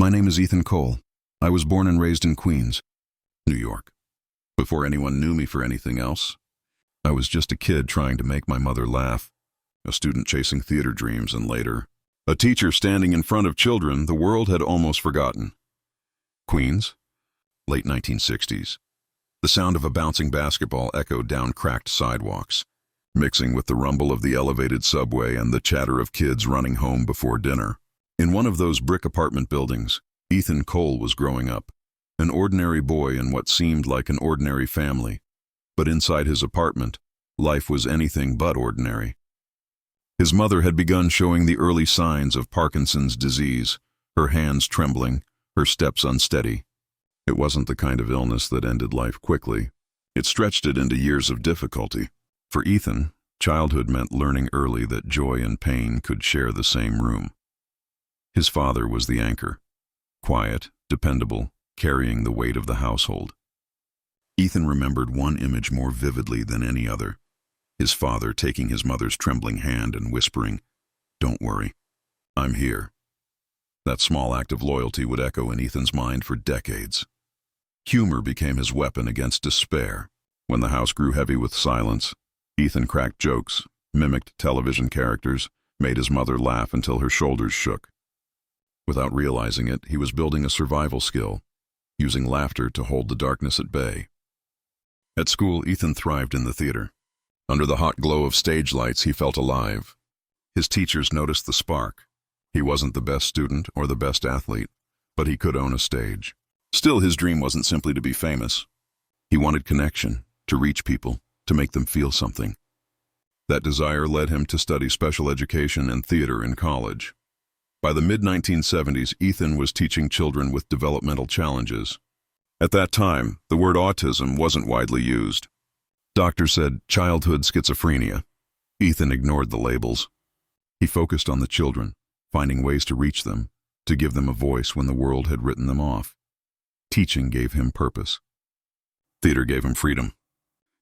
My name is Ethan Cole. I was born and raised in Queens, New York. Before anyone knew me for anything else, I was just a kid trying to make my mother laugh, a student chasing theater dreams, and later, a teacher standing in front of children the world had almost forgotten. Queens, late 1960s. The sound of a bouncing basketball echoed down cracked sidewalks, mixing with the rumble of the elevated subway and the chatter of kids running home before dinner. In one of those brick apartment buildings, Ethan Cole was growing up, an ordinary boy in what seemed like an ordinary family. But inside his apartment, life was anything but ordinary. His mother had begun showing the early signs of Parkinson's disease, her hands trembling, her steps unsteady. It wasn't the kind of illness that ended life quickly. It stretched it into years of difficulty. For Ethan, childhood meant learning early that joy and pain could share the same room. His father was the anchor, quiet, dependable, carrying the weight of the household. Ethan remembered one image more vividly than any other. His father taking his mother's trembling hand and whispering, "Don't worry, I'm here." That small act of loyalty would echo in Ethan's mind for decades. Humor became his weapon against despair. When the house grew heavy with silence, Ethan cracked jokes, mimicked television characters, made his mother laugh until her shoulders shook. Without realizing it, he was building a survival skill, using laughter to hold the darkness at bay. At school, Ethan thrived in the theater. Under the hot glow of stage lights, he felt alive. His teachers noticed the spark. He wasn't the best student or the best athlete, but he could own a stage. Still, his dream wasn't simply to be famous. He wanted connection, to reach people, to make them feel something. That desire led him to study special education and theater in college. By the mid-1970s, Ethan was teaching children with developmental challenges. At that time, the word autism wasn't widely used. Doctors said childhood schizophrenia. Ethan ignored the labels. He focused on the children, finding ways to reach them, to give them a voice when the world had written them off. Teaching gave him purpose. Theater gave him freedom.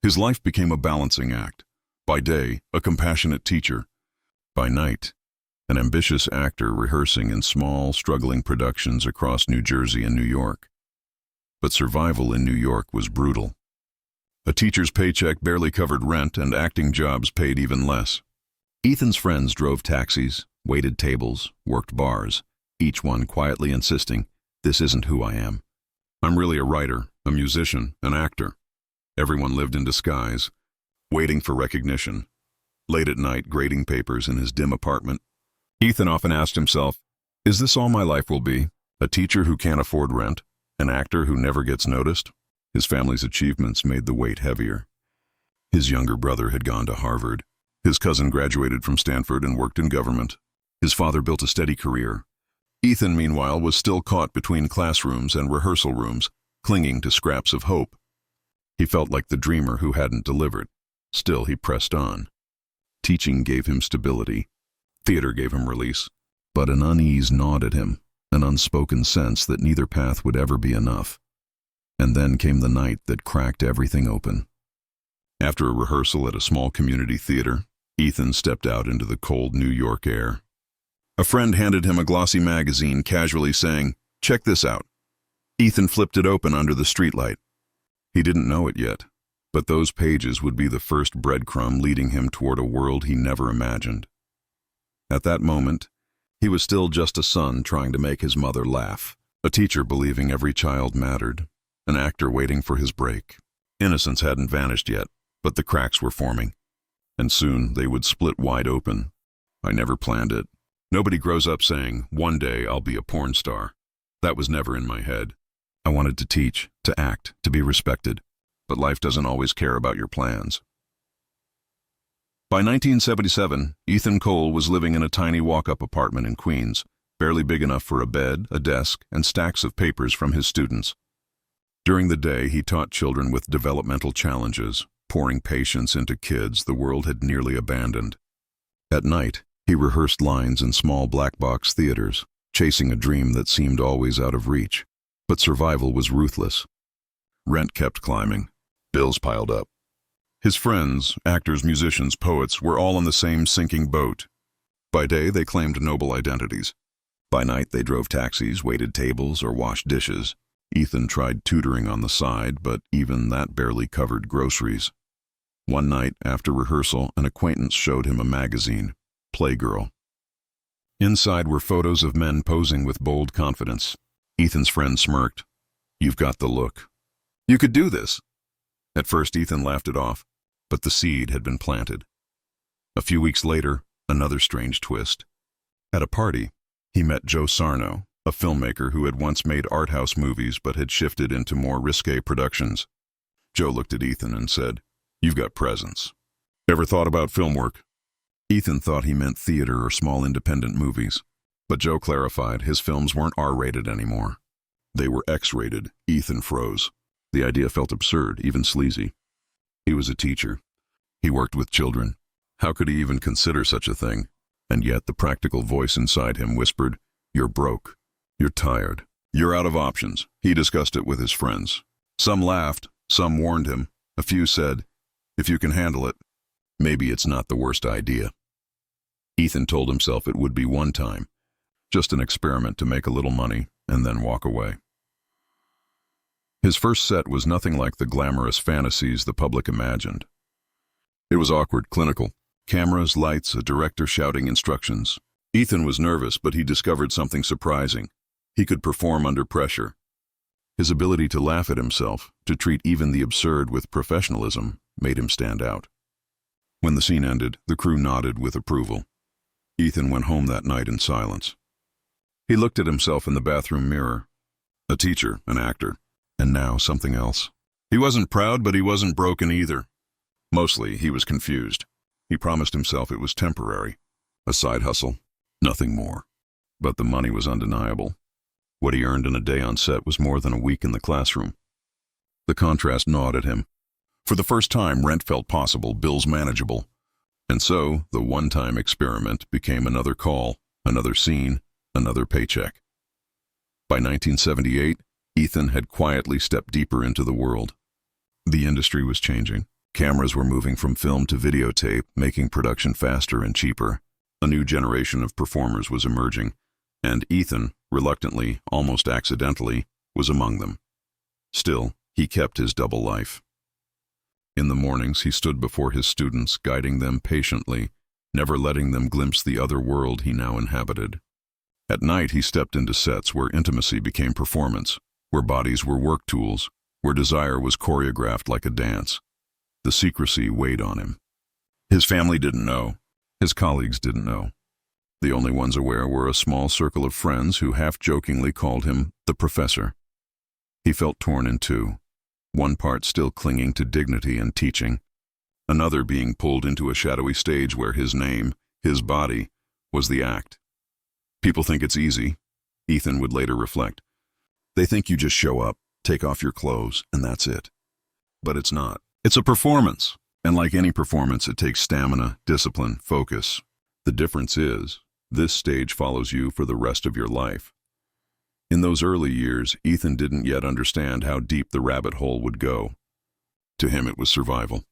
His life became a balancing act. By day, a compassionate teacher. By night, an ambitious actor rehearsing in small, struggling productions across New Jersey and New York. But survival in New York was brutal. A teacher's paycheck barely covered rent, and acting jobs paid even less. Ethan's friends drove taxis, waited tables, worked bars, each one quietly insisting, "This isn't who I am. I'm really a writer, a musician, an actor." Everyone lived in disguise, waiting for recognition. Late at night, grading papers in his dim apartment, Ethan often asked himself, "Is this all my life will be? A teacher who can't afford rent? An actor who never gets noticed?" His family's achievements made the weight heavier. His younger brother had gone to Harvard. His cousin graduated from Stanford and worked in government. His father built a steady career. Ethan, meanwhile, was still caught between classrooms and rehearsal rooms, clinging to scraps of hope. He felt like the dreamer who hadn't delivered. Still, he pressed on. Teaching gave him stability. Theater gave him release. But an unease gnawed at him, an unspoken sense that neither path would ever be enough. And then came the night that cracked everything open. After a rehearsal at a small community theater, Ethan stepped out into the cold New York air. A friend handed him a glossy magazine, casually saying, "Check this out." Ethan flipped it open under the streetlight. He didn't know it yet, but those pages would be the first breadcrumb leading him toward a world he never imagined. At that moment, he was still just a son trying to make his mother laugh, a teacher believing every child mattered, an actor waiting for his break. Innocence hadn't vanished yet, but the cracks were forming, and soon they would split wide open. I never planned it. Nobody grows up saying, "One day I'll be a porn star." That was never in my head. I wanted to teach, to act, to be respected, but life doesn't always care about your plans. By 1977, Ethan Cole was living in a tiny walk-up apartment in Queens, barely big enough for a bed, a desk, and stacks of papers from his students. During the day, he taught children with developmental challenges, pouring patience into kids the world had nearly abandoned. At night, he rehearsed lines in small black-box theaters, chasing a dream that seemed always out of reach. But survival was ruthless. Rent kept climbing. Bills piled up. His friends, actors, musicians, poets, were all on the same sinking boat. By day, they claimed noble identities. By night, they drove taxis, waited tables, or washed dishes. Ethan tried tutoring on the side, but even that barely covered groceries. One night, after rehearsal, an acquaintance showed him a magazine, Playgirl. Inside were photos of men posing with bold confidence. Ethan's friend smirked. "You've got the look. You could do this." At first, Ethan laughed it off, but the seed had been planted. A few weeks later, another strange twist. At a party, he met Joe Sarno, a filmmaker who had once made art house movies but had shifted into more risque productions. Joe looked at Ethan and said, "You've got presence. Ever thought about film work?" Ethan thought he meant theater or small independent movies, but Joe clarified his films weren't R-rated anymore. They were X-rated. Ethan froze. The idea felt absurd, even sleazy. He was a teacher. He worked with children. How could he even consider such a thing? And yet the practical voice inside him whispered, "You're broke. You're tired. You're out of options." He discussed it with his friends. Some laughed, some warned him. A few said, "If you can handle it, maybe it's not the worst idea." Ethan told himself it would be one time, just an experiment to make a little money and then walk away. His first set was nothing like the glamorous fantasies the public imagined. It was awkward, clinical. Cameras, lights, a director shouting instructions. Ethan was nervous, but he discovered something surprising. He could perform under pressure. His ability to laugh at himself, to treat even the absurd with professionalism, made him stand out. When the scene ended, the crew nodded with approval. Ethan went home that night in silence. He looked at himself in the bathroom mirror. A teacher, an actor, and now something else. He wasn't proud, but he wasn't broken either. Mostly, he was confused. He promised himself it was temporary. A side hustle, nothing more. But the money was undeniable. What he earned in a day on set was more than a week in the classroom. The contrast gnawed at him. For the first time, rent felt possible, bills manageable. And so, the one-time experiment became another call, another scene, another paycheck. By 1978, Ethan had quietly stepped deeper into the world. The industry was changing. Cameras were moving from film to videotape, making production faster and cheaper. A new generation of performers was emerging, and Ethan, reluctantly, almost accidentally, was among them. Still, he kept his double life. In the mornings, he stood before his students, guiding them patiently, never letting them glimpse the other world he now inhabited. At night, he stepped into sets where intimacy became performance, where bodies were work tools, where desire was choreographed like a dance. The secrecy weighed on him. His family didn't know. His colleagues didn't know. The only ones aware were a small circle of friends who half-jokingly called him the professor. He felt torn in two, one part still clinging to dignity and teaching, another being pulled into a shadowy stage where his name, his body, was the act. People think it's easy, Ethan would later reflect. They think you just show up, take off your clothes, and that's it. But it's not. It's a performance, and like any performance, it takes stamina, discipline, focus. The difference is, this stage follows you for the rest of your life. In those early years, Ethan didn't yet understand how deep the rabbit hole would go. To him, it was survival.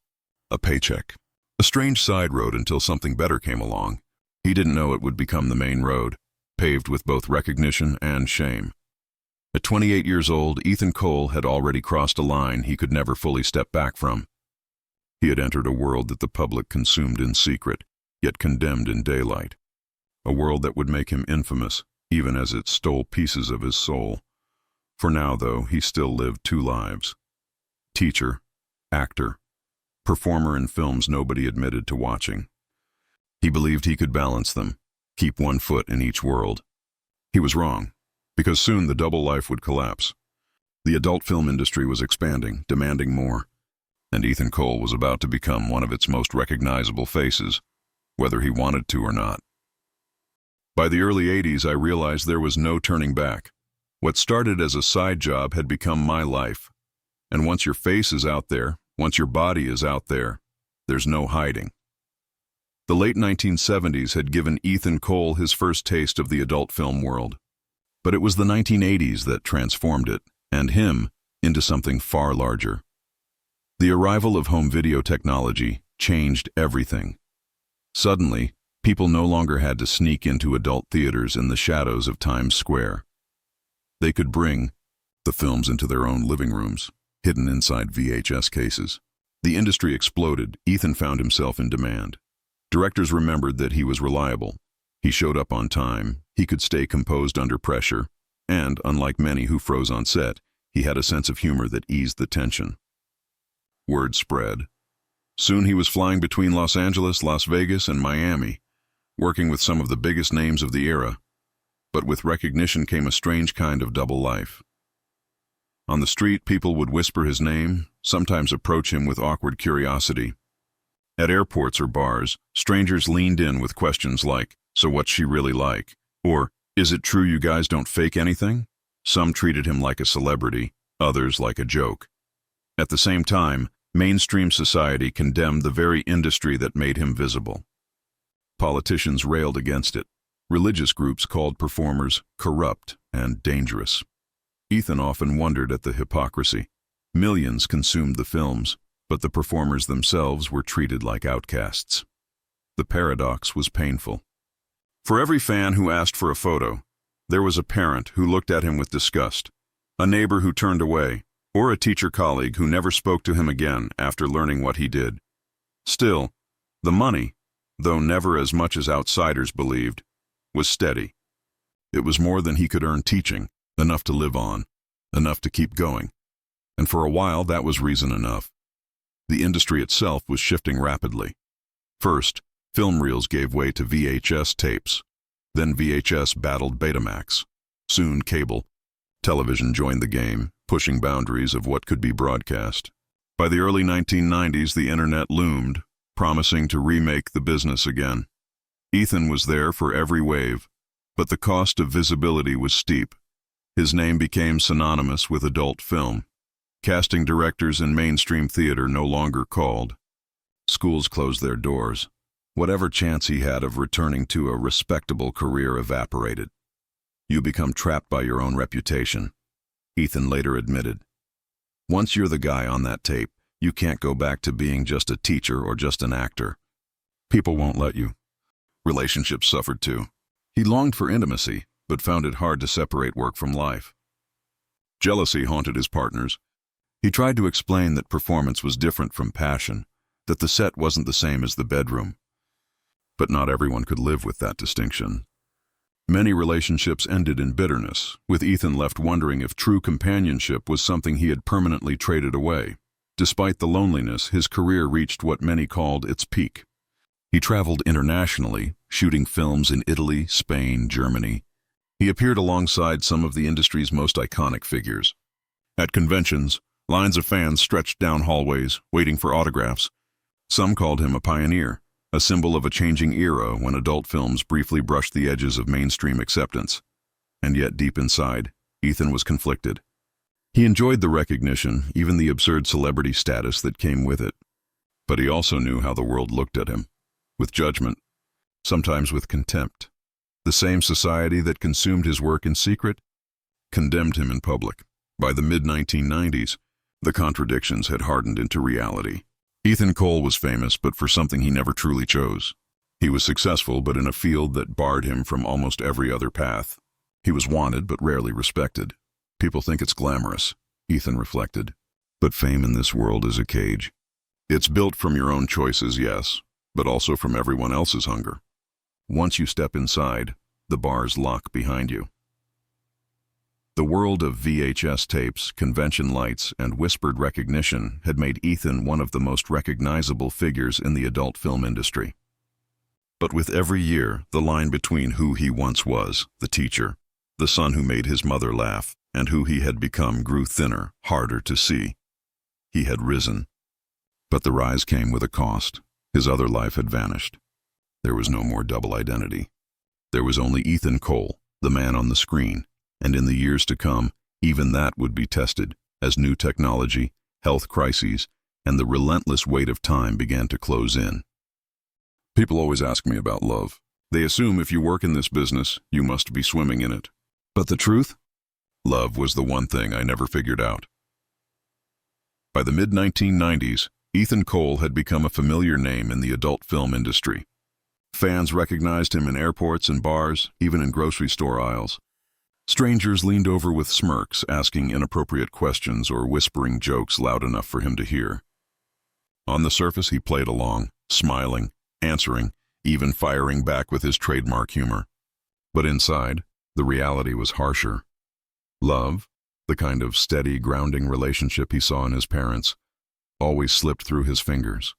A paycheck. A strange side road until something better came along. He didn't know it would become the main road, paved with both recognition and shame. At 28 years old, Ethan Cole had already crossed a line he could never fully step back from. He had entered a world that the public consumed in secret, yet condemned in daylight. A world that would make him infamous, even as it stole pieces of his soul. For now, though, he still lived two lives. Teacher, actor, performer in films nobody admitted to watching. He believed he could balance them, keep one foot in each world. He was wrong, because soon the double life would collapse. The adult film industry was expanding, demanding more, and Ethan Cole was about to become one of its most recognizable faces, whether he wanted to or not. By the early 80s, I realized there was no turning back. What started as a side job had become my life. And once your face is out there, once your body is out there, there's no hiding. The late 1970s had given Ethan Cole his first taste of the adult film world. But it was the 1980s that transformed it, and him, into something far larger. The arrival of home video technology changed everything. Suddenly, People no longer had to sneak into adult theaters in the shadows of Times Square. They could bring the films into their own living rooms, hidden inside VHS cases. The industry exploded. Ethan found himself in demand. Directors remembered that he was reliable. He showed up on time, he could stay composed under pressure, and, unlike many who froze on set, he had a sense of humor that eased the tension. Word spread. Soon he was flying between Los Angeles, Las Vegas, and Miami, working with some of the biggest names of the era. But with recognition came a strange kind of double life. On the street, people would whisper his name, sometimes approach him with awkward curiosity. At airports or bars, strangers leaned in with questions like, "So what's she really like?" Or, "Is it true you guys don't fake anything?" Some treated him like a celebrity, others like a joke. At the same time, mainstream society condemned the very industry that made him visible. Politicians railed against it. Religious groups called performers corrupt and dangerous. Ethan often wondered at the hypocrisy. Millions consumed the films, but the performers themselves were treated like outcasts. The paradox was painful. For every fan who asked for a photo, there was a parent who looked at him with disgust, a neighbor who turned away, or a teacher colleague who never spoke to him again after learning what he did. Still, the money, though never as much as outsiders believed, was steady. It was more than he could earn teaching, enough to live on, enough to keep going. And for a while, that was reason enough. The industry itself was shifting rapidly. First, film reels gave way to VHS tapes. Then VHS battled Betamax. Soon cable television joined the game, pushing boundaries of what could be broadcast. By the early 1990s, the internet loomed, promising to remake the business again. Ethan was there for every wave, but the cost of visibility was steep. His name became synonymous with adult film. Casting directors in mainstream theater no longer called. Schools closed their doors. Whatever chance he had of returning to a respectable career evaporated. You become trapped by your own reputation, Ethan later admitted. Once you're the guy on that tape, you can't go back to being just a teacher or just an actor. People won't let you. Relationships suffered too. He longed for intimacy, but found it hard to separate work from life. Jealousy haunted his partners. He tried to explain that performance was different from passion, that the set wasn't the same as the bedroom. But not everyone could live with that distinction. Many relationships ended in bitterness, with Ethan left wondering if true companionship was something he had permanently traded away. Despite the loneliness, his career reached what many called its peak. He traveled internationally, shooting films in Italy, Spain, Germany. He appeared alongside some of the industry's most iconic figures. At conventions, lines of fans stretched down hallways, waiting for autographs. Some called him a pioneer, a symbol of a changing era when adult films briefly brushed the edges of mainstream acceptance. And yet, deep inside, Ethan was conflicted. He enjoyed the recognition, even the absurd celebrity status that came with it. But he also knew how the world looked at him, with judgment, sometimes with contempt. The same society that consumed his work in secret condemned him in public. By the mid-1990s, the contradictions had hardened into reality. Ethan Cole was famous, but for something he never truly chose. He was successful, but in a field that barred him from almost every other path. He was wanted, but rarely respected. People think it's glamorous, Ethan reflected. But fame in this world is a cage. It's built from your own choices, yes, but also from everyone else's hunger. Once you step inside, the bars lock behind you. The world of VHS tapes, convention lights, and whispered recognition had made Ethan one of the most recognizable figures in the adult film industry. But with every year, the line between who he once was, the teacher, the son who made his mother laugh, and who he had become grew thinner, harder to see. He had risen. But the rise came with a cost. His other life had vanished. There was no more double identity. There was only Ethan Cole, the man on the screen. And in the years to come, even that would be tested, as new technology, health crises, and the relentless weight of time began to close in. People always ask me about love. They assume if you work in this business, you must be swimming in it. But the truth? Love was the one thing I never figured out. By the mid-1990s, Ethan Cole had become a familiar name in the adult film industry. Fans recognized him in airports and bars, even in grocery store aisles. Strangers leaned over with smirks, asking inappropriate questions or whispering jokes loud enough for him to hear. On the surface, he played along, smiling, answering, even firing back with his trademark humor. But inside, the reality was harsher. Love, the kind of steady, grounding relationship he saw in his parents, always slipped through his fingers.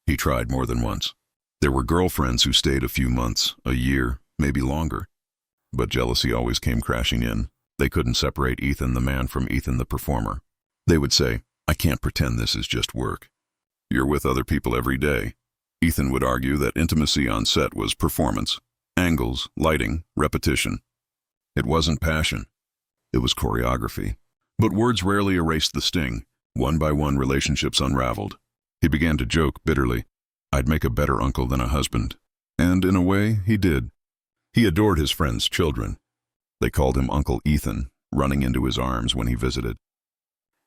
He tried more than once. There were girlfriends who stayed a few months, a year, maybe longer. But jealousy always came crashing in. They couldn't separate Ethan the man from Ethan the performer. They would say, "I can't pretend this is just work. You're with other people every day." Ethan would argue that intimacy on set was performance, angles, lighting, repetition. It wasn't passion. It was choreography. But words rarely erased the sting. One by one, relationships unraveled. He began to joke bitterly, "I'd make a better uncle than a husband." And in a way, he did. He adored his friends' children. They called him Uncle Ethan, running into his arms when he visited.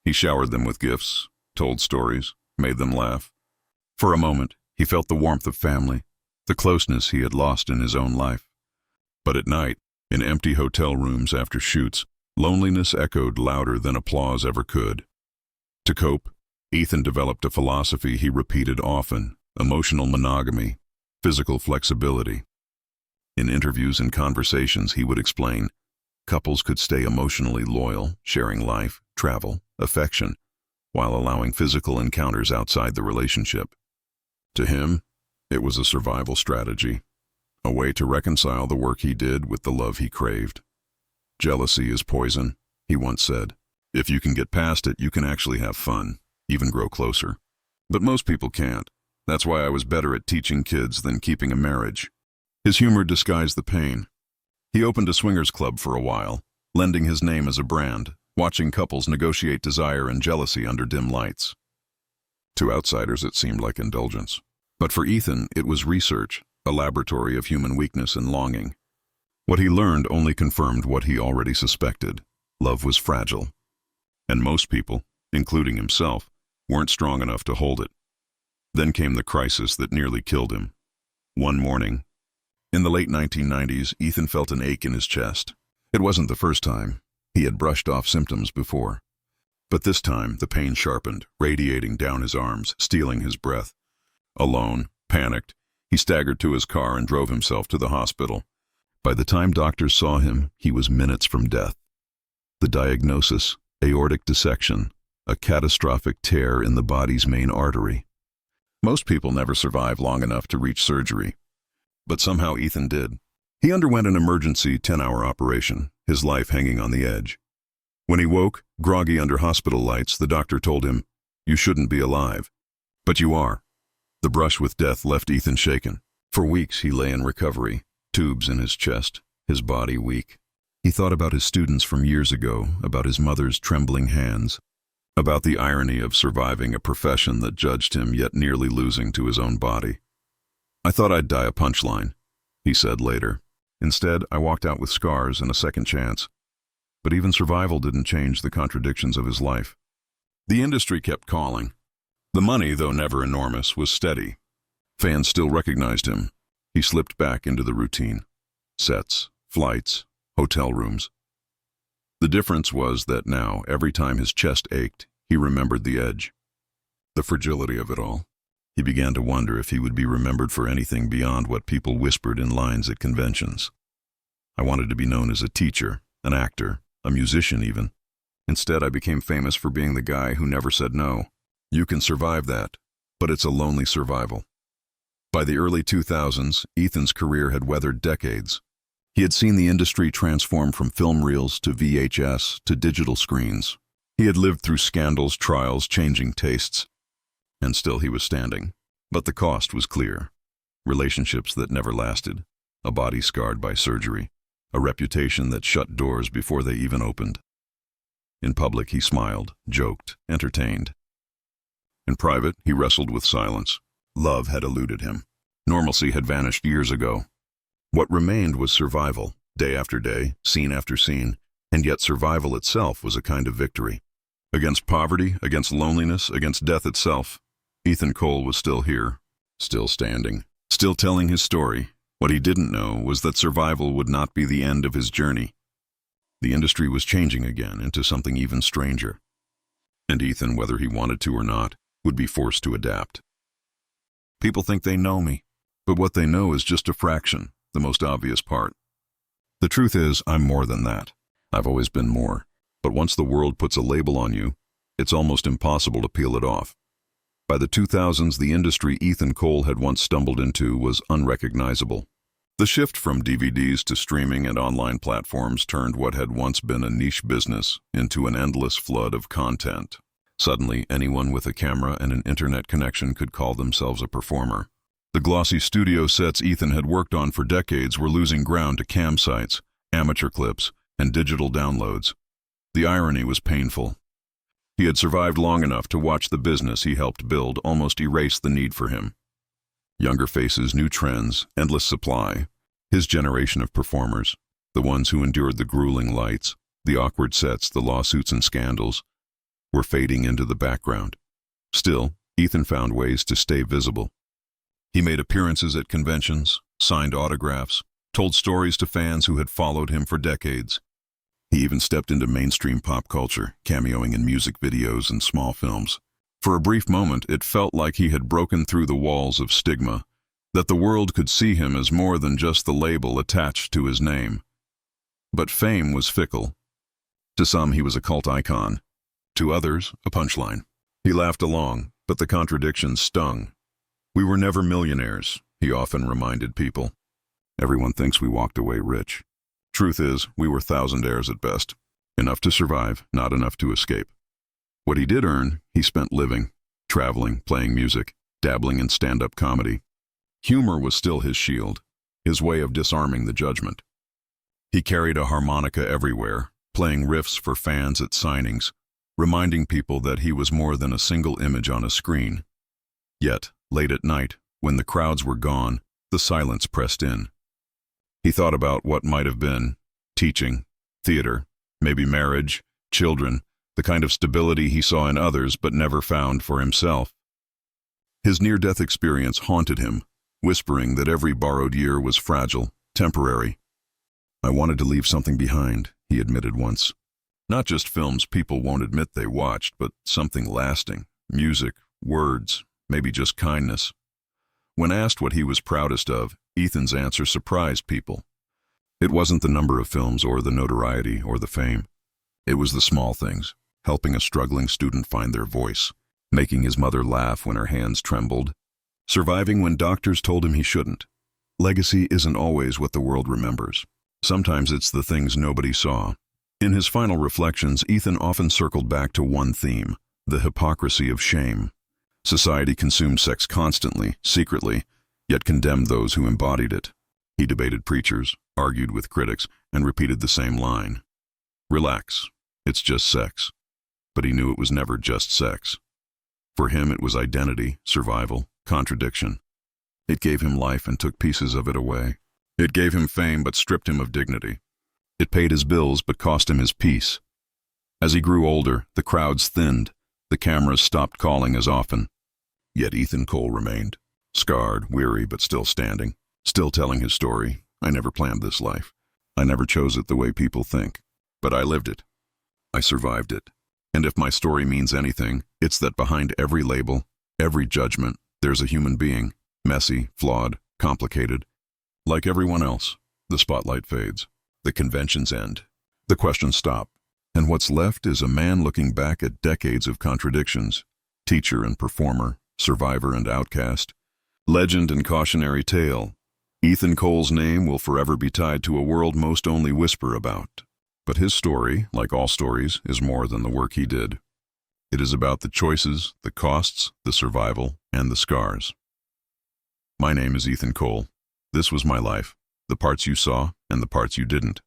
He showered them with gifts, told stories, made them laugh. For a moment, he felt the warmth of family, the closeness he had lost in his own life. But at night, in empty hotel rooms after shoots, loneliness echoed louder than applause ever could. To cope, Ethan developed a philosophy he repeated often: emotional monogamy, physical flexibility. In interviews and conversations, he would explain, couples could stay emotionally loyal, sharing life, travel, affection, while allowing physical encounters outside the relationship. To him, it was a survival strategy, a way to reconcile the work he did with the love he craved. "Jealousy is poison," he once said. "If you can get past it, you can actually have fun, even grow closer. But most people can't. That's why I was better at teaching kids than keeping a marriage." His humor disguised the pain. He opened a swingers club for a while, lending his name as a brand, watching couples negotiate desire and jealousy under dim lights. To outsiders, it seemed like indulgence. But for Ethan, it was research, a laboratory of human weakness and longing. What he learned only confirmed what he already suspected: love was fragile. And most people, including himself, weren't strong enough to hold it. Then came the crisis that nearly killed him. One morning, in the late 1990s, Ethan felt an ache in his chest. It wasn't the first time. He had brushed off symptoms before. But this time, the pain sharpened, radiating down his arms, stealing his breath. Alone, panicked, he staggered to his car and drove himself to the hospital. By the time doctors saw him, he was minutes from death. The diagnosis: aortic dissection, a catastrophic tear in the body's main artery. Most people never survive long enough to reach surgery. But somehow Ethan did. He underwent an emergency 10-hour operation, his life hanging on the edge. When he woke, groggy under hospital lights, the doctor told him, "You shouldn't be alive." But you are. The brush with death left Ethan shaken. For weeks he lay in recovery, tubes in his chest, his body weak. He thought about his students from years ago, about his mother's trembling hands, about the irony of surviving a profession that judged him yet nearly losing to his own body. "I thought I'd die a punchline," he said later. "Instead, I walked out with scars and a second chance." But even survival didn't change the contradictions of his life. The industry kept calling. The money, though never enormous, was steady. Fans still recognized him. He slipped back into the routine. Sets, flights, hotel rooms. The difference was that now, every time his chest ached, he remembered the edge. The fragility of it all. He began to wonder if he would be remembered for anything beyond what people whispered in lines at conventions. "I wanted to be known as a teacher, an actor, a musician even. Instead, I became famous for being the guy who never said no." You can survive that, but it's a lonely survival. By the early 2000s, Ethan's career had weathered decades. He had seen the industry transform from film reels to VHS to digital screens. He had lived through scandals, trials, changing tastes. And still he was standing. But the cost was clear. Relationships that never lasted, a body scarred by surgery, a reputation that shut doors before they even opened. In public, he smiled, joked, entertained. In private, he wrestled with silence. Love had eluded him. Normalcy had vanished years ago. What remained was survival, day after day, scene after scene, and yet survival itself was a kind of victory. Against poverty, against loneliness, against death itself, Ethan Cole was still here, still standing, Still telling his story, what he didn't know was that survival would not be the end of his journey. The industry was changing again into something even stranger. And Ethan, whether he wanted to or not, would be forced to adapt. People think they know me, but what they know is just a fraction, the most obvious part. The truth is, I'm more than that. I've always been more. But once the world puts a label on you, it's almost impossible to peel it off. By the 2000s, the industry Ethan Cole had once stumbled into was unrecognizable. The shift from DVDs to streaming and online platforms turned what had once been a niche business into an endless flood of content. Suddenly, anyone with a camera and an internet connection could call themselves a performer. The glossy studio sets Ethan had worked on for decades were losing ground to cam sites, amateur clips, and digital downloads. The irony was painful. He had survived long enough to watch the business he helped build almost erase the need for him. Younger faces, new trends, endless supply. His generation of performers, the ones who endured the grueling lights, the awkward sets, the lawsuits and scandals, were fading into the background. Still, Ethan found ways to stay visible. He made appearances at conventions, signed autographs, told stories to fans who had followed him for decades. He even stepped into mainstream pop culture, cameoing in music videos and small films. For a brief moment, it felt like he had broken through the walls of stigma, that the world could see him as more than just the label attached to his name. But fame was fickle. To some, he was a cult icon. To others, a punchline. He laughed along, but the contradictions stung. "We were never millionaires," he often reminded people. "Everyone thinks we walked away rich. Truth is, we were thousandaires at best. Enough to survive, not enough to escape." What he did earn, he spent living, traveling, playing music, dabbling in stand-up comedy. Humor was still his shield, his way of disarming the judgment. He carried a harmonica everywhere, playing riffs for fans at signings, reminding people that he was more than a single image on a screen. Yet, late at night, when the crowds were gone, the silence pressed in. He thought about what might have been: teaching, theater, maybe marriage, children, the kind of stability he saw in others but never found for himself. His near-death experience haunted him, whispering that every borrowed year was fragile, temporary. "I wanted to leave something behind," he admitted once. Not just films people won't admit they watched, but something lasting: music, words, maybe just kindness. When asked what he was proudest of, Ethan's answer surprised people. It wasn't the number of films or the notoriety or the fame. It was the small things: helping a struggling student find their voice, making his mother laugh when her hands trembled, surviving when doctors told him he shouldn't. Legacy isn't always what the world remembers. Sometimes it's the things nobody saw. In his final reflections, Ethan often circled back to one theme: the hypocrisy of shame. Society consumed sex constantly, secretly, yet condemned those who embodied it. He debated preachers, argued with critics, and repeated the same line: "Relax, it's just sex." But he knew it was never just sex. For him, it was identity, survival, contradiction. It gave him life and took pieces of it away. It gave him fame but stripped him of dignity. It paid his bills but cost him his peace. As he grew older, the crowds thinned, the cameras stopped calling as often. Yet Ethan Cole remained, scarred, weary, but still standing, still telling his story. "I never planned this life. I never chose it the way people think. But I lived it. I survived it. And if my story means anything, it's that behind every label, every judgment, there's a human being, messy, flawed, complicated. Like everyone else, the spotlight fades. The conventions end. The questions stop. And what's left is a man looking back at decades of contradictions: teacher and performer, survivor and outcast, legend and cautionary tale. Ethan Cole's name will forever be tied to a world most only whisper about. But his story, like all stories, is more than the work he did. It is about the choices, the costs, the survival, and the scars. My name is Ethan Cole. This was my life, the parts you saw and the parts you didn't.